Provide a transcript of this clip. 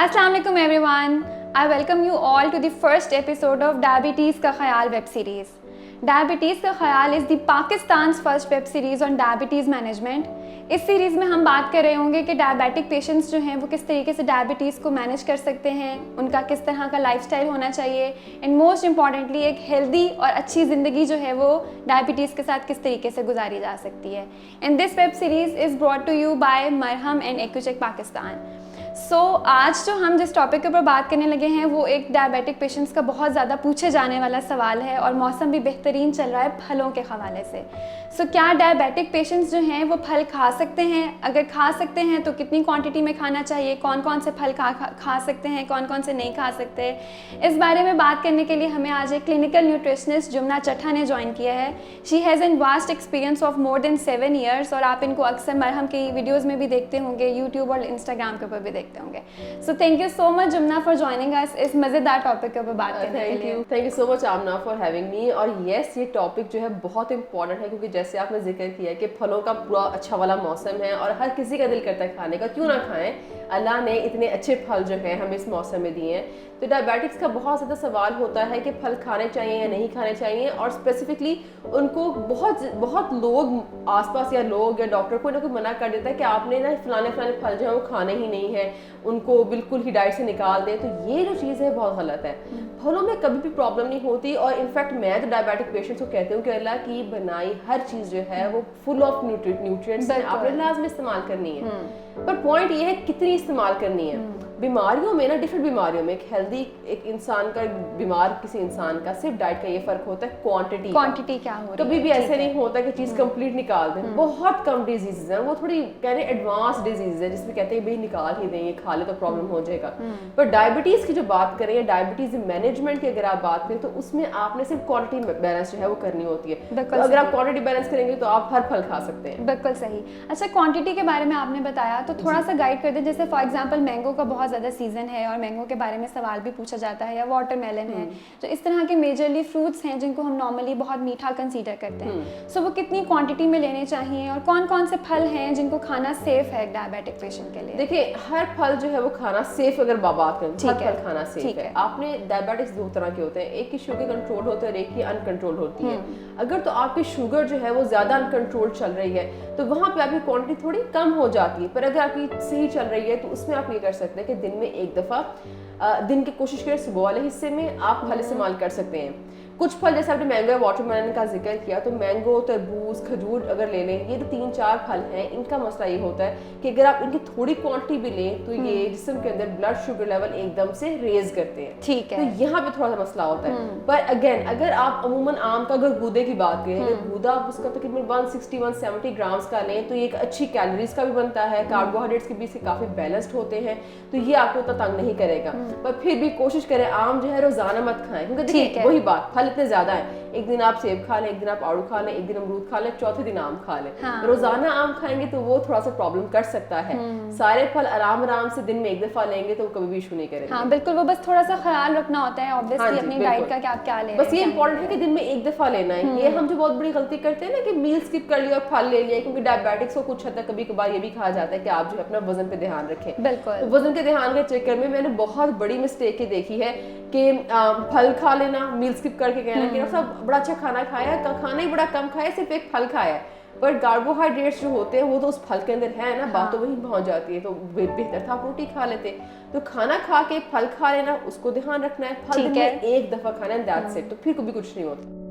अस्सलाम वालेकुम everyone, I welcome you all to the first episode of diabetes का ख्याल वेब सीरीज़। डायबिटीज़ का ख्याल is the Pakistan's first web series on diabetes management. इस series में हम बात कर रहे होंगे कि डायबिटिक पेशेंट्स जो हैं वो किस तरीके से डायबिटीज़ को मैनेज कर सकते हैं, उनका किस तरह का लाइफस्टाइल होना चाहिए, एंड मोस्ट इंपॉर्टेंटली एक हेल्दी और अच्छी ज़िंदगी जो है वो डायबिटीज़ के साथ किस तरीके से गुजारी जा सकती है। And this web series is brought to you by Marham and Accu-Chek Pakistan. आज जो हम जिस टॉपिक के ऊपर बात करने लगे हैं वो एक डायबिटिक पेशेंट्स का बहुत ज़्यादा पूछे जाने वाला सवाल है और मौसम भी बेहतरीन चल रहा है फलों के हवाले से। क्या डायबिटिक पेशेंट्स जो हैं वो फल खा सकते हैं? अगर खा सकते हैं तो कितनी क्वांटिटी में खाना चाहिए, कौन कौन से फल खा सकते हैं, कौन कौन से नहीं खा सकते, इस बारे में बात करने के लिए हमें आज एक क्लिनिकल न्यूट्रिशनिस्ट जुमना चट्ठा ने ज्वाइन किया है। She has an vast experience of more than 7 years और आप इनको अक्सर मरहम की वीडियोज़ में भी देखते होंगे, यूट्यूब और इंस्टाग्राम के ऊपर भी देखते होंगे। So thank you so much Jumna for joining us इस मज़ेदार टॉपिक के ऊपर बात करने के लिए। Thank you so much Aamna for having me. और यस, ये टॉपिक जो है बहुत इंपॉर्टेंट है क्योंकि जैसे आपने जिक्र किया कि फलों का पूरा अच्छा वाला मौसम है और हर किसी का दिल करता है खाने का, क्यों ना खाएं। अल्लाह ने इतने अच्छे फल जो है हमें इस मौसम में दिए हैं। तो डायबिटिक्स का बहुत ज़्यादा सवाल होता है कि फल खाने चाहिए या नहीं खाने चाहिए, और स्पेसिफिकली उनको बहुत लोग आसपास या लोग या डॉक्टर कोई ना कोई मना कर देता है कि आपने ना फलाने फल जो है वो खाने ही नहीं है, उनको बिल्कुल ही डाइट से निकाल दें। तो ये जो चीज़ है बहुत गलत है। फलों में कभी भी प्रॉब्लम नहीं होती, और इनफैक्ट मैं तो डायबिटिक पेशेंट्स को कहती हूँ कि अल्लाह की बनाई हर चीज़ जो है वो फुल ऑफ न्यूट्रिएंट्स है, आपने लाजमी इस्तेमाल करनी है। पर पॉइंट ये है कितनी इस्तेमाल करनी है। बीमारियों में ना, डिफरेंट बीमारियों में एक हेल्दी एक इंसान का, बीमार किसी इंसान का सिर्फ डाइट का ये फर्क होता है क्वांटिटी क्या हो रही है। कभी भी ऐसे नहीं होता कि चीज़ कंप्लीट निकाल दें। बहुत कम डिजीजेज हैं, वो थोड़ी कह रहे हैं एडवांस डिजीज है जिसमें कहते हैं भाई निकाल ही दें, ये खा ले तो प्रॉब्लम हो जाएगा। पर डायबिटीज़ की जो बात करें या डायबिटीज़ मैनेजमेंट की अगर आप बात करें तो उसमें आपने सिर्फ क्वांटिटी बैलेंस जो है वो करनी होती है। तो अगर आप क्वांटिटी बैलेंस करेंगे तो आप हर फल खा सकते हैं। बिल्कुल सही। अच्छा, क्वांटिटी के बारे में आपने बताया तो थोड़ा सा गाइड कर दें। जैसे फॉर एग्जांपल मैंगो का बहुत ज़्यादा सीजन है और मैंगो के बारे में सवाल भी पूछा जाता है, या वाटरमेलन है, तो इस तरह के मेजरली फ्रूट्स हैं जिनको हम नॉर्मली बहुत मीठा कंसीडर करते हैं। वो कितनी क्वांटिटी में लेने चाहिए और कौन कौन से फल हैं जिनको खाना सेफ है डायबिटिक पेशेंट के लिए? देखिए, हर फल जो है वो खाना सेफ, अगर बात करें हर फल खाना सेफ है। आपने डायबिटिक्स दो तरह के होते हैं, एक की शुगर कंट्रोल होता है और एक की अनकंट्रोल होती है। अगर तो आपकी शुगर जो है वो ज़्यादा अनकंट्रोल चल रही है तो वहाँ पे आपकी क्वांटिटी थोड़ी कम हो जाती है। पर अगर आपकी सही चल रही है तो उसमें आप ये कर सकते हैं कि दिन में एक दफ़ा दिन की कोशिश करें सुबह वाले हिस्से में आप फल इस्तेमाल कर सकते हैं। कुछ फल जैसे आपने मैंगो या वाटरमेलन का जिक्र किया, तो मैंगो, तरबूज, खजूर अगर ले लें, ये तो 3-4 फल हैं। इनका मसला ये होता है कि अगर आप इनकी थोड़ी क्वांटिटी भी लें तो ये जिस्म के अंदर ब्लड शुगर लेवल एकदम से रेज करते हैं। ठीक है, तो यहाँ पे थोड़ा सा मसला होता है। पर अगेन, अगर आप अमूमन आम का अगर गूदे की बात करें, अगर गूदा आप उसका तकरीबन 160-170 ग्राम्स का लें तो ये एक अच्छी कैलोरीज का भी बनता है, कार्बोहाइड्रेट्स के भी से काफ़ी बैलेंस्ड होते हैं, तो ये आपको उतना तंग नहीं करेगा। पर फिर भी कोशिश करें आम जो है रोजाना मत खाएं, क्योंकि देखिए वही बात, फल इतने ज्यादा है, एक दिन आप सेब खा लें, एक दिन आप आड़ू खा लें, एक दिन अमरूद खा लें, चौथे दिन आम खा लें। रोजाना आम खाएंगे तो वो थोड़ा सा प्रॉब्लम कर सकता है। सारे फल आराम से दिन में एक दफा लेंगे तो कभी भी इशू नहीं करेंगे। हाँ बिल्कुल, वो बस थोड़ा सा ख्याल रखना होता है ऑब्वियसली अपनी डाइट का, क्या ले, बस ये इंपॉर्टेंट है कि दिन में एक दफा लेना है। ये हम जो बहुत बड़ी गलती करते हैं ना कि मील स्किप कर लिया और फल ले लिया, क्योंकि डायबिटिक्स को कुछ हद तक कभी कभार ये भी कहा जाता है कि आप जो है अपना वजन पे ध्यान रखें। बिल्कुल, तो वजन के ध्यान के चक्कर में मैंने बहुत बड़ी मिस्टेक ये देखी है कि फल खा लेना, मील स्किप करके कहना कि सब बड़ा अच्छा खाना खाया, खाना ही बड़ा कम खाया, सिर्फ एक फल खाया, पर कार्बोहाइड्रेट्स जो होते हैं वो तो उस फल के अंदर है ना। बात तो वहीं पहुंच जाती है। तो बेहतर था रोटी खा लेते। तो खाना खा के फल खा लेना, उसको ध्यान रखना है। फल दिन में एक दफा खाना है, दैट्स इट। तो फिर कभी कुछ नहीं होता।